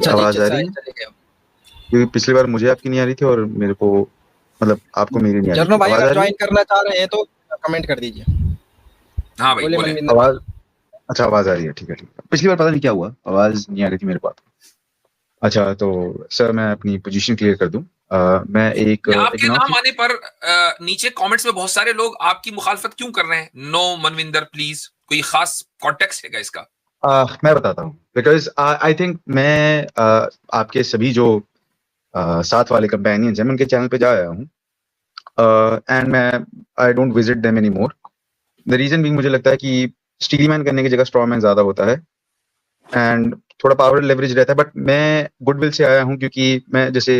अच्छा जी, आवाज आ रही है? चले गए। क्योंकि पिछली बार मुझे आपकी नहीं आ रही थी और मेरे को मतलब आपको मेरी नहीं आ रही जर्नो थी। भाई आवाज आ अगर रही है? ज्वाइन करना चाह रहे हैं तो कमेंट कर दीजिए। हाँ भाई बोले बोले। मनविंदर भाई। आवाज अच्छा आवाज आ रही है, ठीक है ठीक है। पिछली बार पता नहीं क्या हुआ, आवाज नहीं आ रही थी मेरे पास। अच्छा तो सर मैं अपनी पोजीशन क्लियर कर दूं। मैं एक ये आपके नाम एग्नोस्टिक आने पर नीचे कमेंट्स में बहुत सारे लोग आपकी मुखालफत क्यों कर रहे हैं? नो मनविंदर प्लीज, कोई खास कॉन्टेक्स्ट है क्या इसका? मैं बताता हूँ बिकॉज आई थिंक मैं आपके सभी जो साथ वाले कंपेनियंस हैं मैं उनके चैनल पे जा आया हूँ एंड मैं I don't visit them any more. The reason भी मुझे लगता है कि स्टील मैन करने की जगह स्ट्रॉ मैन ज्यादा होता है एंड थोड़ा पावर लेवरेज रहता है। बट मैं गुडविल से आया हूँ क्योंकि मैं जैसे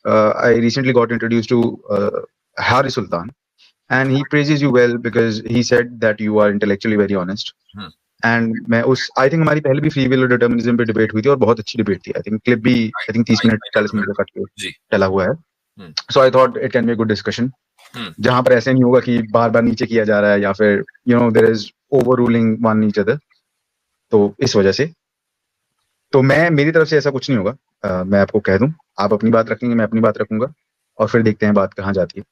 I recently got introduce to Harris Sultan and he praises you well because he said that you are intellectually very honest. And मैं उस आई थिंक हमारी पहले भी फ्री विल और डिटर्मिनिज्म पे डिबेट हुई थी और बहुत अच्छी डिबेट थी। आई थिंक क्लिप भी आई थिंक 30 मिनट 40 मिनट का कट के चला हुआ है। So I thought it can be a good discussion जहां पर ऐसे नहीं होगा कि बार बार नीचे किया जा रहा है या फिर you know there is over ruling one each other. तो इस वजह से तो मैं मेरी तरफ से ऐसा कुछ नहीं होगा। मैं आपको कह दूं, आप अपनी बात रखेंगे, मैं अपनी बात रखूंगा और फिर देखते हैं बात कहाँ जाती है।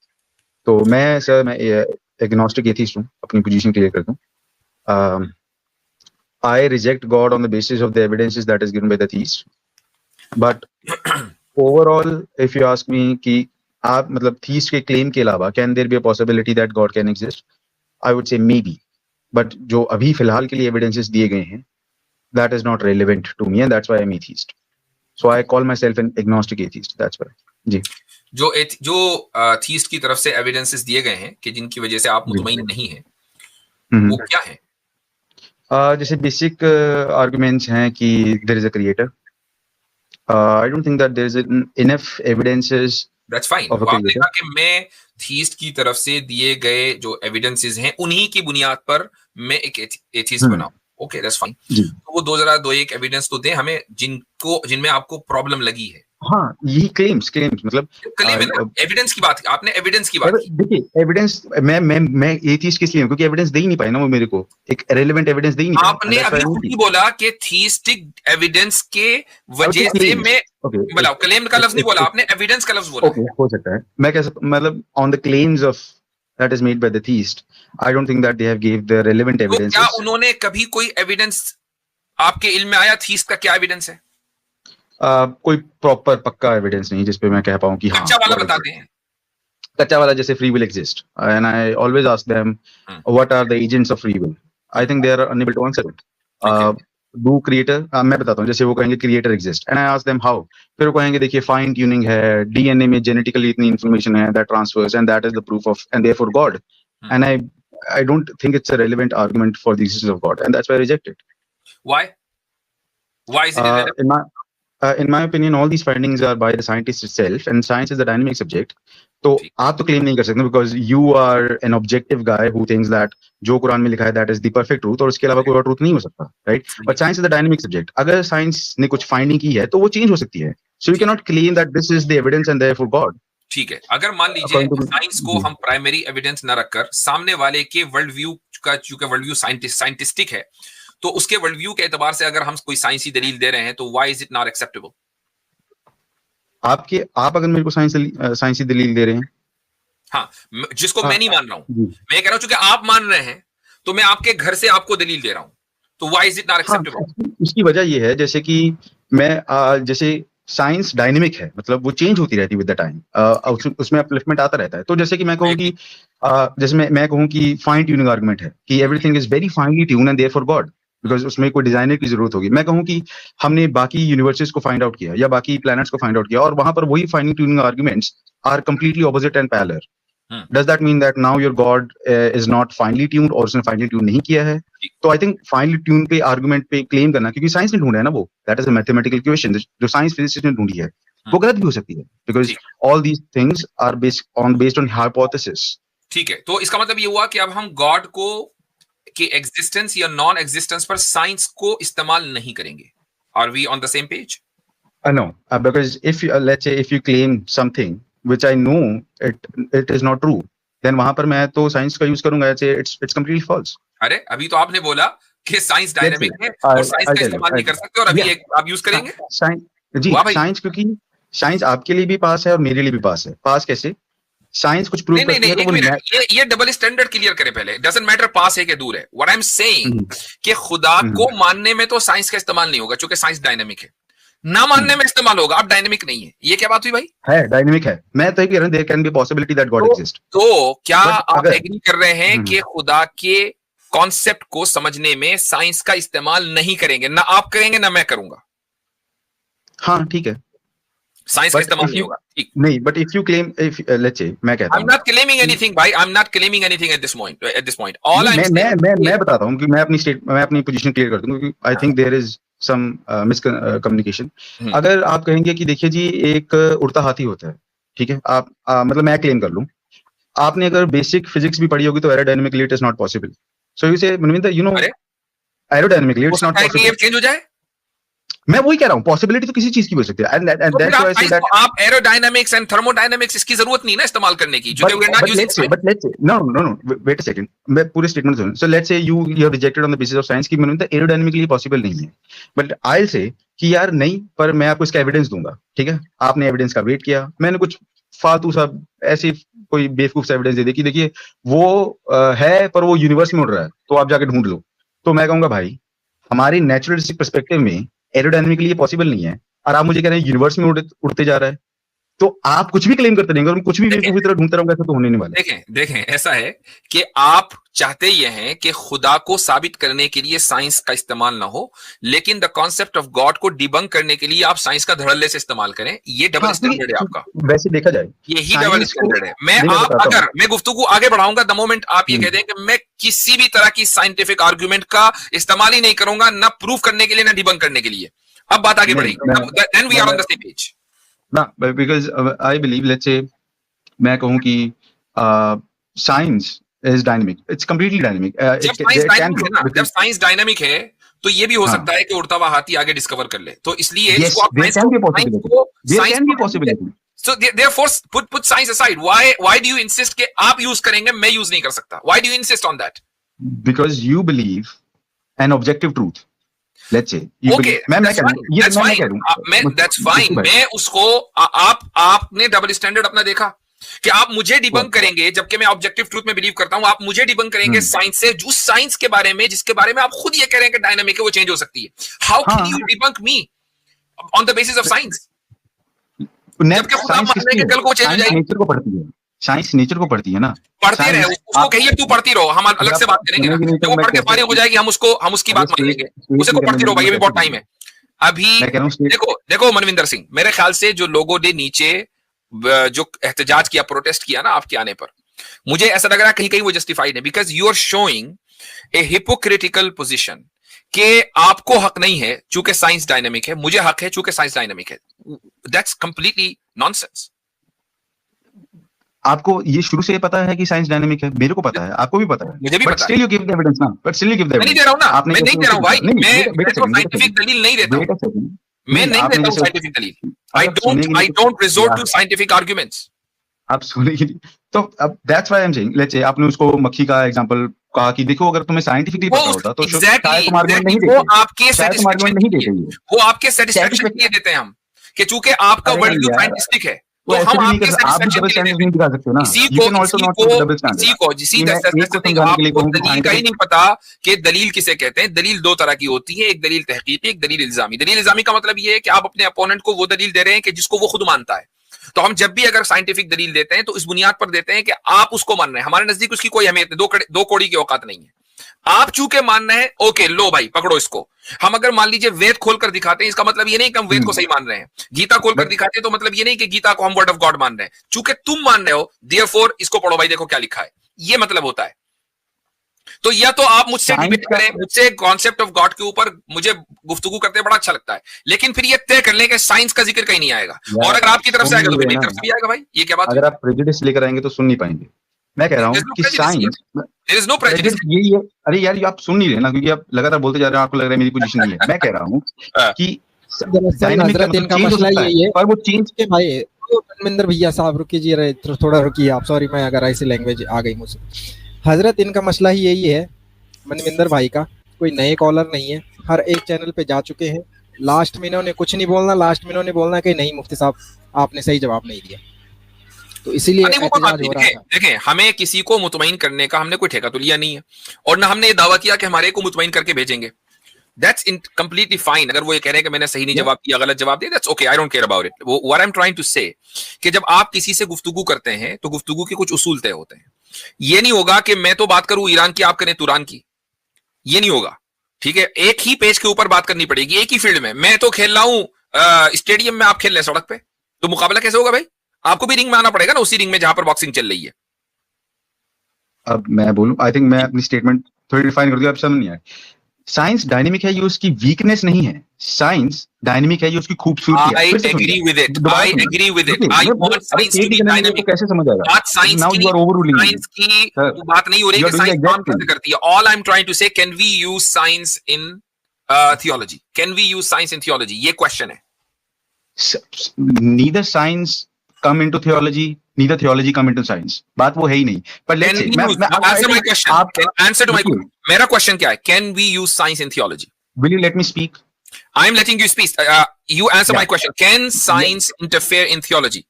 तो मैं एग्नोस्टिक एथिस्ट हूँ, अपनी पोजीशन क्लियर कर दूं। I reject God on the basis of the evidences that is given by the theist. But overall, if you ask me कि आप मतलब theist के claim के अलावा can there be a possibility that God can exist? I would say maybe. But जो अभी फिलहाल के लिए evidences दिए गए हैं, that is not relevant to me and that's why I'm atheist. So I call myself an agnostic atheist. That's why. जी. जो theist की तरफ से एविडेंसेस दिए गए हैं कि जिनकी वजह से आप मुतमईन नहीं हैं, वो क्या है? जैसे बेसिक आर्गुमेंट्स हैं कि there is a creator. I don't think that there is enough evidences. That's fine. आपने कहा कि मैं थीस्ट की तरफ से दिए गए जो एविडेंसेस हैं उन्हीं की बुनियाद पर मैं एक एथिस्ट बनाऊं। Okay that's fine. तो वो दो एक एविडेंस तो दें हमें जिनमें आपको प्रॉब्लम लगी है। हाँ, यही क्लेम्स मतलब एविडेंस की बात, आपने एविडेंस की बात की। देखिए एविडेंस मैं एथिस्ट किस लिए हूं? क्योंकि एविडेंस दे ही नहीं पाए ना वो मेरे को, एक रेलेवेंट एविडेंस दे ही नहीं पाए। आपने अभी खुद ही बोला कि थीस्टिक एविडेंस के वजह से मैं बोला, क्लेम का लफ्ज नहीं बोला आपने, एविडेंस का लफ्ज बोला। ओके, हो सकता है मैं कैसे मतलब on the claims of that is made by the theist, I don't think that they have gave the relevant evidences. तो क्या उन्होंने कभी कोई एविडेंस आपके इल्म में आया? थीस्ट का क्या एविडेंस है? कोई प्रॉपर पक्का एविडेंस नहीं जिसपे मैं कह पाऊं कि हाँ। कच्चा वाला बताते हैं। कच्चा वाला जैसे free will exist and I always ask them what are the agents of free will. I think they are unable to answer it. Do creator मैं बताता हूँ, जैसे वो कहेंगे creator exist and I ask them how, फिर वो कहेंगे देखिए फाइन ट्यूनिंग है, डीएनए में जेनेटिकली इतनी इन्फॉर्मेशन है that transfers and that is the proof of and therefore God. And I don't think it's a relevant argument for the existence of God, and that's why I reject it. Why is it irrelevant? In my opinion, all these findings are by the scientist itself, and science is a dynamic subject. तो आप तो claim नहीं कर सकते because you are an objective guy who thinks that जो कुरान में लिखा है that is the perfect truth और उसके अलावा कोई और truth नहीं हो सकता, right? But science is a dynamic subject. अगर science ने कुछ finding की है तो वो change हो सकती है. So you cannot claim that this is the evidence and therefore God. ठीक है, अगर मान लीजिए साइंस को हम प्राइमरी एविडेंस न रखकर सामने वाले के वर्ल्ड व्यू का, चूंकि वर्ल्ड व्यू साइंटिस्टिक है, तो उसके वर्ल्ड व्यू के एतबार से अगर हम कोई साइंसी दलील दे रहे हैं तो why is it not acceptable? आप अगर मेरे को साइंसी दलील दे रहे हैं, हाँ, जिसको मैं नहीं मान रहा हूं, मैं कह रहा हूं चूंकि आप मान रहे हैं तो मैं आपके घर से आपको दलील दे रहा हूं, तो why is it not acceptable? उसकी वजह यह है जैसे कि मैं जैसे साइंस डायनेमिक है, मतलब वो चेंज होती रहती है विद द टाइम, उसमें अपलिफ्टमेंट आता रहता है। तो जैसे कि मैं कहूँ कि जैसे मैं कहूँ कि फाइन ट्यूनिंग आर्गुमेंट है कि everything is very finally tune and therefore God, because उसमें कोई डिजाइनर की जरूरत होगी। मैं कहूँ कि हमने बाकी यूनिवर्सेस को फाइंड आउट किया या बाकी प्लैनेट्स को फाइंड आउट किया और वहां पर वही fine tuning arguments are completely opposite and parallel. Does that mean that now your God is not finely tuned और उसने finely tuned नहीं किया है? तो I think finely tuned पे argument पे claim करना, क्योंकि साइंस ने ढूंढा है ना वो, that is a mathematical equation जो साइंस फिजिसिस्ट ने ढूंढी है, वो गलत भी हो सकती है because all these things are based on hypothesis. ठीक है, तो इसका मतलब ये हुआ कि अब हम गॉड को के एग्जिस्टेंस या नॉन एग्जिस्टेंस पर साइंस को इस्तेमाल नहीं करेंगे। Are we on the same page? No, because if you, let's say if you claim something which I know it is not true, then वहां पर मैं तो साइंस का यूज करूंगा, it's completely false. अरे अभी तो आपने बोला कि साइंस डायनामिक है और साइंस का इस्तेमाल नहीं कर सकते और अभी आप यूज करेंगे। जी वाह भाई। साइंस, क्योंकि साइंस आपके लिए भी पास है और मेरे लिए भी पास है। पास कैसे? साइंस कुछ प्रूव नहीं नहीं करती नहीं, है तो एक वो मिनट, ये डबल स्टैंडर्ड क्लियर करे पहले। डजंट मैटर पास है कि दूर है। व्हाट आई एम सेइंग कि खुदा को मानने में तो साइंस का इस्तेमाल नहीं होगा, क्योंकि साइंस डायनेमिक है। ना मानने में इस्तेमाल होगा, अब डायनेमिक नहीं है। ये क्या बात हुई भाई? है डायनेमिक है। मैं तो ये कह रहा हूँ there can be possibility that God exist. तो क्या बट आप अगर एग्री कर रहे हैं कि खुदा के कॉन्सेप्ट को समझने में साइंस का इस्तेमाल नहीं करेंगे? ना आप करेंगे ना मैं करूंगा। हाँ ठीक है, साइंस का बट इस्तेमाल इफ नहीं यू होगा, ठीक। नहीं, but if you claim, if let's say मैं कहता आई एम हूँ नॉट क्लेमिंग एनीथिंग भाई, I am not claiming anything at this point. All I am मैं बताता हूँ कि मैं अपनी पोजीशन क्लियर कर दूं, क्योंकि I think there is some miscommunication. अगर आप कहेंगे कि देखिए जी एक उड़ता हाथी होता है, ठीक है, आप मतलब मैं क्लेम कर लूं, आपने अगर बेसिक फिजिक्स भी पढ़ी होगी तो aerodynamically it is not possible. So you say Manvinder, you know aerodynamically हो इट्स नॉट सकता है कि ये पॉसिबल। चेंज हो जाए। मैं वही कह रहा हूँ, पॉसिबिलिटी तो किसी चीज की भी हो सकती है, एंड तो फिर that's why I say that. आप एरोडायनामिक्स एंड थर्मोडायनामिक्स इसकी जरूरत नहीं ना इस्तेमाल करने की, क्योंकि we are not using science. but let's say no wait a second, मैं पूरे स्टेटमेंट सुन। so let's say you have rejected on the basis of science की मनविंदर एरोडायनामिकली पॉसिबल नहीं है, बट I'll say कि यार नहीं, पर मैं आपको इसका एविडेंस दूंगा, ठीक है। आपने एविडेंस का वेट किया, मैंने कुछ फालतू सा ऐसी कोई बेवकूफ सा एविडेंस दे दी कि देखिए वो है पर वो यूनिवर्स में उड़ रहा है, तो आप जाके ढूंढ लो। तो मैं कहूंगा भाई हमारी नेचुरलिस्टिक पर्सपेक्टिव में एरोडायनामिकली ये पॉसिबल नहीं है, और आप मुझे कह रहे हैं यूनिवर्स में उड़ते जा रहा है, तो आप कुछ भी क्लेम करते रहेंगे और कुछ भी बेवकूफी तरह ढूंढते रहोगे, ऐसा तो होने नहीं वाला। देखें ऐसा है कि आप चाहते ये हैं कि खुदा को साबित करने के लिए साइंस का इस्तेमाल ना हो, लेकिन द कॉन्सेप्ट ऑफ गॉड को डिबंक करने के लिए आप साइंस का धड़ल्ले से इस्तेमाल करें। ये डबल स्टैंडर्ड है आपका। वैसे देखा जाए यही डबल स्टैंडर्ड है। मैं गुफ्तगू आगे बढ़ाऊंगा द मोमेंट आप ये कह दें कि मैं किसी भी तरह की साइंटिफिक आर्ग्यूमेंट का इस्तेमाल ही नहीं करूंगा, ना प्रूव करने के लिए ना डिबंक करने के लिए। अब बात आगे बढ़ेगी, then we are on the same page ना, because I believe, let's say मैं कहूं कि science is dynamic, it's completely dynamic. जब साइंस डायनामिक है तो ये भी हो सकता है कि उड़ता हुआ हाथी आगे डिस्कवर कर ले, तो इसलिए इसको आप So therefore put science aside. Why do you insist कि आप यूज करेंगे मैं यूज नहीं कर सकता? Why do you insist on that? Because you believe an objective truth. Let's say. Okay, that's fine. मैं उसको आपने डबल स्टैंडर्ड अपना देखा कि आप मुझे डिबंक करेंगे, जबकि मैं ऑब्जेक्टिव ट्रूथ में बिलीव करता हूं। आप मुझे डिबंक करेंगे साइंस से, जो साइंस के बारे में, जिसके बारे में आप खुद ये कह रहे हैं कि डायनामिक है, वो चेंज हो सकती है। How can you debunk me on the basis of science? जबकि खुद आप मान रहे हैं कि कल को चेंज हो जाएगी। नेचर को पढ़ती है, साइंस नेचर को पढ़ती है ना। पढ़ते रहे, उसको कहिए तू पढ़ती रहो, हम अलग से बात करेंगे ना। जब वो पढ़ के फारिग हो जाएगी हम उसकी बात मान लेंगे। उसे को पढ़ती रहो भाई, ये भी बहुत टाइम है अभी। देखो मनविंदर सिंह, मेरे ख्याल से जो लोगों ने नीचे जो एहतजाज किया, प्रोटेस्ट किया ना आपके आने पर, मुझे ऐसा लग रहा है कहीं कहीं वो जस्टिफाइड है, because you are showing a hypocritical position कि आपको हक नहीं है चूंकि साइंस डायनामिक है, मुझे हक है चूंकि साइंस डायनामिक है। That's completely nonsense. आपको ये शुरू से पता है कि साइंस डायनामिक है, मेरे को पता है, आपको भी पता है, मुझे भी पता है। Still you give the evidence ना, but still you give the evidence. मैं नहीं दे रहा हूं ना, मैं नहीं दे रहा हूं भाई, मैं साइंटिफिक दलील नहीं देता हूं, मैं नहीं देता हूं साइंटिफिक दलील। I don't resort to scientific arguments. आप सुनेंगे तो अब that's why I'm saying, let's say आपने उसको मक्खी का एग्जांपल कहा कि देखो अगर तुम्हें साइंटिफिकली पता होता तो शायद तुम आर्गुमेंट नहीं देते, वो आपके सेटिस्फैक्शन नहीं देते, वो आपके सेटिस्फैक्शन के लिए देते हैं हम, कि चूंकि आपका वर्ल्ड व्यू साइंटिफिक है तो हम आपके सेटिस्फैक्शन के लिए नहीं दिखा सकते ना। किसी आपको दलील का ही नहीं पता कि दलील किसे कहते हैं। दलील दो तरह की होती है, एक दलील तहकीकी, एक दलील इल्जामी। दलील इल्जामी का मतलब ये है कि आप अपने अपोनेंट को वो दलील दे रहे हैं कि जिसको वो खुद मानता है। तो हम जब भी अगर साइंटिफिक दलील देते हैं तो इस बुनियाद पर देते हैं कि आप उसको मान रहे हैं। हमारे नजदीक उसकी कोई अहमियत नहीं, दो कौड़ी की औकात नहीं है। आप चूंकि मान रहे हैं, ओके लो भाई पकड़ो इसको। हम अगर मान लीजिए वेद खोलकर दिखाते हैं, इसका मतलब ये नहीं कि हम वेद को सही मान रहे हैं। गीता खोलकर दिखाते हैं तो मतलब ये नहीं कि गीता को हम वर्ड ऑफ गॉड मान रहे हैं। चूंकि तुम मान रहे हो, देयरफॉर इसको पढ़ो भाई, देखो क्या लिखा है, ये मतलब होता है। तो या तो आप मुझसे डिबेट करें, मुझसे कॉन्सेप्ट ऑफ गॉड के ऊपर मुझे गुफ्तगू करते बड़ा अच्छा लगता है, लेकिन फिर ये तय कर लें कि साइंस का जिक्र कहीं नहीं आएगा, और अगर आपकी तरफ से आएगा तो मेरी तरफ से भी आएगा भाई। ये क्या बात? अगर आप प्रेजुडिस लेकर आएंगे तो सुन नहीं पाएंगे। मैं कह रहा हूं कि science, there is no prejudice. यही है। अरे यार आप सुन नहीं रहे ना, क्योंकि आप लगातार बोलते जा रहे हैं, आपको लग रहा है मेरी पोजीशन नहीं है। मैं कह रहा हूं कि हजरत इनका मसला यही है, पर वो चेंज के भाई धर्मेंद्र भैया साहब रुकिए, थोड़ा रुकिए आप, सॉरी मैं अगर ऐसी लैंग्वेज आ गई मुझसे। हजरत इनका मसला ही यही है मनविंदर भाई का, कोई नए कॉलर नहीं है, हर एक चैनल पे जा चुके हैं, लास्ट में इन्होंने कुछ नहीं बोलना, लास्ट में इन्होंने बोलना कि नहीं मुफ्ती साहब आपने सही जवाब नहीं दिया, तो इसीलिए एहतजाज हो रहा था। देखें, हमें किसी को मुतमईन करने का हमने कोई ठेका तो लिया नहीं है, और ना हमने ये दावा किया कि हमारे को मुतमईन करके भेजेंगे। That's completely fine. अगर वो ये कह रहे हैं कि मैंने सही नहीं जवाब दिया, गलत जवाब दिया, that's okay. I don't care about it. What I'm trying to say कि जब आप किसी से गुफ्तगू करते हैं तो गुफ्तगू के कुछ उसूल तय होते हैं। ये नहीं होगा कि मैं तो बात करूं ईरान की, आप करें तुरान की, ये नहीं होगा। ठीक है, एक ही पेज के ऊपर बात करनी पड़ेगी, एक ही फील्ड में। मैं तो खेल रहा हूं स्टेडियम में, आप खेल रहे हैं सड़क पे, तो मुकाबला कैसे होगा भाई? आपको भी रिंग में आना पड़ेगा ना, उसी रिंग में जहां पर बॉक्सिंग चल रही है। अब मैं बोलूं, आई थिंक मैं अपनी स्टेटमेंट थोड़ी डिफाइन कर दूं, अब समझ नहीं आया। साइंस डायनेमिक है, ये उसकी वीकनेस नहीं है। साइंस डायनेमिक है, ये उसकी खूबसूरती है। I agree with it. I agree with it. I want science to be dynamic. कैसे समझ आएगा? बात साइंस की, साइंस की बात नहीं हो रही कि साइंस काम कैसे करती है। All I'm trying to say, can we use science in theology? Can we use science in theology? ये क्वेश्चन है। Neither science come into theology, neither theology come into science. बात वो है ही नहीं। पर let's say, answer my question. Answer to my question. मेरा question क्या है? Can we use science in theology? Will you let me speak? I'm letting you speak. You answer my question. Can science interfere in theology?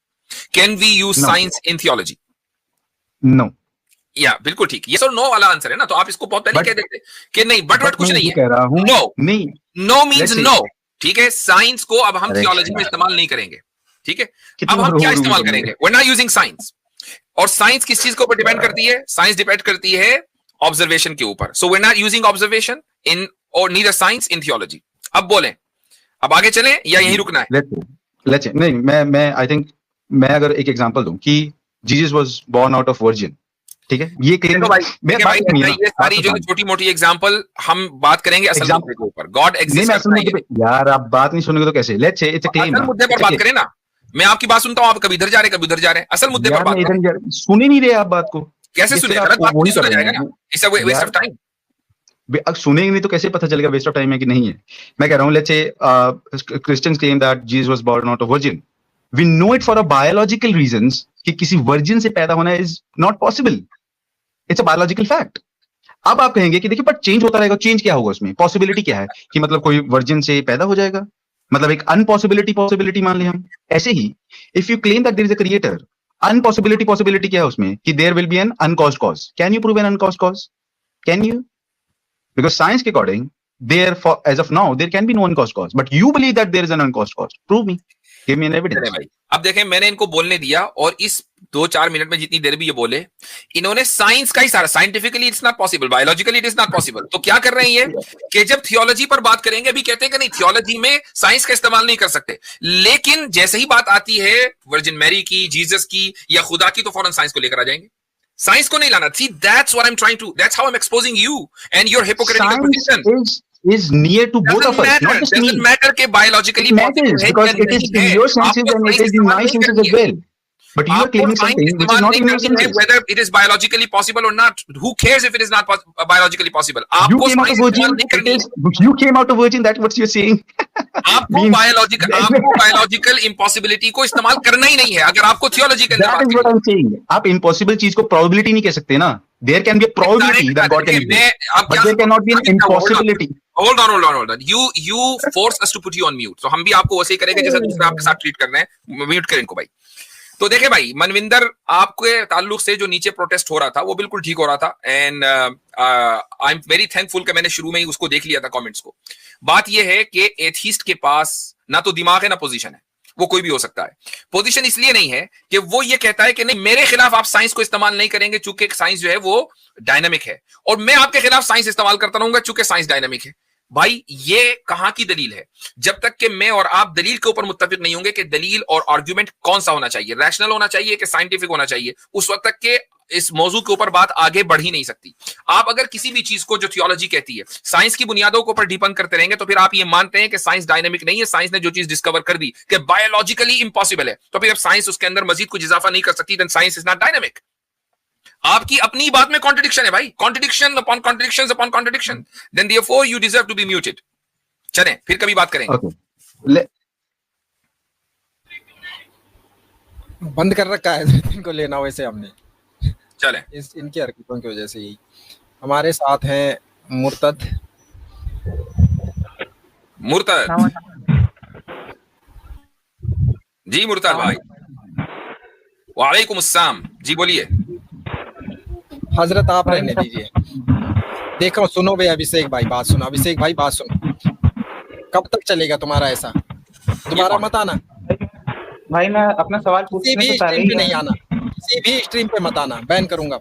Can we use science in theology? No. या बिल्कुल ठीक, ये sir no वाला answer है ना, तो आप इसको बहुत पहले कह देते कि नहीं, बट कुछ नहीं है। कह रहा हूं, नो नहीं, नो मींस नो। ठीक है, साइंस को अब हम थियोलॉजी में इस्तेमाल नहीं करेंगे। ठीक है, अब हम क्या इस्तेमाल करेंगे? We are not using science. और साइंस किस चीज के ऊपर डिपेंड करती है? साइंस डिपेंड करती है ऑब्जर्वेशन के ऊपर। So we are not using observation in और नीदर साइंस इन थियोलॉजी। अब बोलें, अब आगे चलें या यहीं रुकना है? लेट्स नहीं, मैं आई थिंक मैं अगर एक एग्जांपल दूं कि Jesus was born out of virgin, ठीक है, ये क्लेम ये सारी जो छोटी मोटी एग्जांपल हम बात करेंगे असल मुद्दे के ऊपर। गॉड एग्जिस्ट करता है यार, आप बात नहीं सुनोगे तो कैसे? Let's say it's a claim. असल मुद्दे पर बात करें ना, मैं आपकी बात सुनता हूं, आप कभी इधर जा रहे हैं, कभी उधर जा रहे हैं। असल मुद्दे पर बात करें। सुन ही नहीं रहे आप बात को, कैसे सुने? गलत बात नहीं सुना जाएगा ना, it's a waste of time. अब सुनेंगे नहीं तो कैसे पता चलेगा वेस्ट ऑफ टाइम है कि नहीं है? मैं कह रहा हूं, let's say Christians claim that Jesus was born out of virgin. We know it for a biological reasons कि किसी वर्जिन से पैदा होना is not possible. It's a biological fact. अब आप कहेंगे कि देखिए पर चेंज होता रहेगा, चेंज क्या होगा उसमें? पॉसिबिलिटी क्या है कि मतलब कोई वर्जिन से पैदा हो जाएगा, मतलब एक अनपॉसिबिलिटी मान ले हम। ऐसे ही if you claim that there is a creator, possibility क्या है उसमें कि there will be an uncaused cause. Can you prove an uncaused cause? Can you? Because science के according, therefore, as of now, there can be no uncaused cause. But you believe that there is an uncaused cause. Prove me. Give me an evidence. अब देखें, मैंने इनको बोलने दिया और इस 2-4 minute में जितनी देर भी ये बोले, इन्होंने साइंस का ही सारा, scientifically it's not possible, biologically it is not possible. तो क्या कर रहे हैं ये कि जब थियोलॉजी पर बात करेंगे, अभी कहते हैं कि नहीं थियोलॉजी में साइंस का इस्तेमाल नहीं कर सकते, लेकिन जैसे ही बात आती है वर्जिन मैरी की, जीसस की या खुदा की, तो फौरन साइंस को लेकर आ जाएंगे। साइंस को नहीं लाना। See, that's what I'm trying to, that's how I'm exposing you and your hypocritical position. Is near to both of us, not just me. Doesn't matter के biologically possible है, because it is in your senses and it is in my senses as well. But you are claiming something which is not in your senses. Whether it is biologically possible or not, who cares if it is not biologically possible? You came out of virgin. You came out of virgin. That's what you're saying. आपको biological impossibility को इस्तेमाल करना ही नहीं है अगर आपको theology के अंदर। That is what I'm saying. आप इम्पॉसिबल चीज को प्रोबेबिलिटी नहीं कह सकते ना। There can be a probability that God can exist, but there cannot be an impossibility. Hold on. You force us to put you on mute. तो हम भी आपको वैसे ही करेंगे जैसे दूसरे आपके साथ ट्रीट करना है। म्यूट करें इनको भाई। तो देखे भाई, मनविंदर आपके ताल्लुक से जो नीचे प्रोटेस्ट हो रहा था वो बिल्कुल ठीक हो रहा था, and I am very thankful कि मैंने शुरू में ही उसको देख लिया था कमेंट्स को। बात ये है कि एथीस्ट के पास ना तो दिमाग है ना पोजीशन है, वो कोई भी हो सकता है। पोजीशन इसलिए नहीं है कि वो ये कहता है कि नहीं मेरे खिलाफ आप साइंस को इस्तेमाल नहीं करेंगे चूंकि साइंस जो है वो डायनामिक है, और मैं आपके खिलाफ साइंस इस्तेमाल करता रहूंगा चूंकि साइंस डायनामिक है। भाई ये कहां की दलील है? जब तक कि मैं और आप दलील के ऊपर मुत्तफिक नहीं होंगे कि दलील और आर्गुमेंट कौन सा होना चाहिए, रैशनल होना चाहिए कि साइंटिफिक होना चाहिए, उस वक्त तक के इस मौजू के ऊपर बात आगे बढ़ ही नहीं सकती। आप अगर किसी भी चीज को जो थियोलॉजी कहती है साइंस की बुनियादों के ऊपर डिपेंड करते रहेंगे, तो फिर आप ये मानते हैं कि साइंस डायनामिक नहीं है, साइंस ने जो चीज डिस्कवर कर दी कि बायोलॉजिकली इम्पॉसिबल है, तो फिर अब साइंस उसके अंदर मजीद कुछ इजाफा नहीं कर सकती, then science is not dynamic. आपकी अपनी बात में कॉन्ट्रडिक्शन है भाई, contradiction upon contradiction upon contradiction, then therefore you deserve to be muted. चलें फिर कभी बात करेंगे। बंद कर रखा है इनको लेना वैसे हमने। चलें इनकी हरकतों की वजह से ही। हमारे साथ हैं मुर्तद। जी मुर्तज भाई, वालेकुम अस्सलाम, जी बोलिए। हजरत आप रहने दीजिए, देखो सुनो भाई अभिषेक भाई बात सुनो, अभिषेक भाई बात सुनो, कब तक चलेगा तुम्हारा ऐसा? दोबारा मत आना भाई, मैं अपना सवाल किसी पूछने भी से पहले स्ट्रीम पे, ही नहीं आना किसी भी स्ट्रीम पे, मत आना, बैन करूंगा।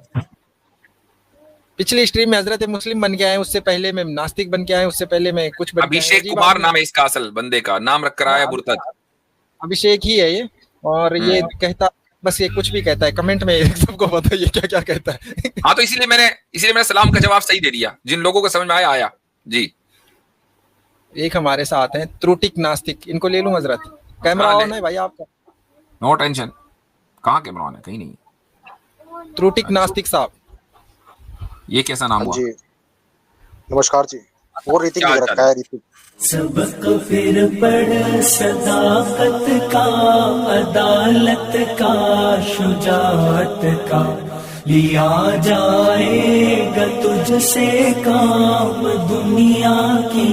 पिछली स्ट्रीम में हजरत मुस्लिम बन के आए, उससे पहले मैं नास्तिक बन के आए, उससे पहले मैं कुछ बन के आया। अभिषेक कुमार नाम है इसका, असल बंदे का नाम रख कर आया मुर्तज। अभिषेक ही है ये, और ये कहता बस, ये कुछ भी कहता है कमेंट में, सबको पता है ये क्या क्या कहता है। हाँ तो इसीलिए मैंने सलाम का जवाब सही दे दिया, जिन लोगों को समझ में आया जी। एक हमारे साथ हैं त्रुटिक नास्तिक, इनको ले लूं हजरत? कैमरा ऑन है भाई आपका? नो टेंशन, कहाँ कैमरा ऑन है? कहीं नहीं। त्रुटिक नास्तिक साहब, ये कैसा नाम हुआ? जी नमस्कार जी, और रीतिक क्या लिख रखा है रीतिक। सबक फिर पढ़ सदाकत का, अदालत का, शुजाअत का, लिया जाएगा तुझसे काम, दुनिया की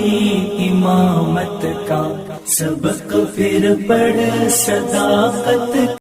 इमामत का। सबक फिर पढ़ सदाकत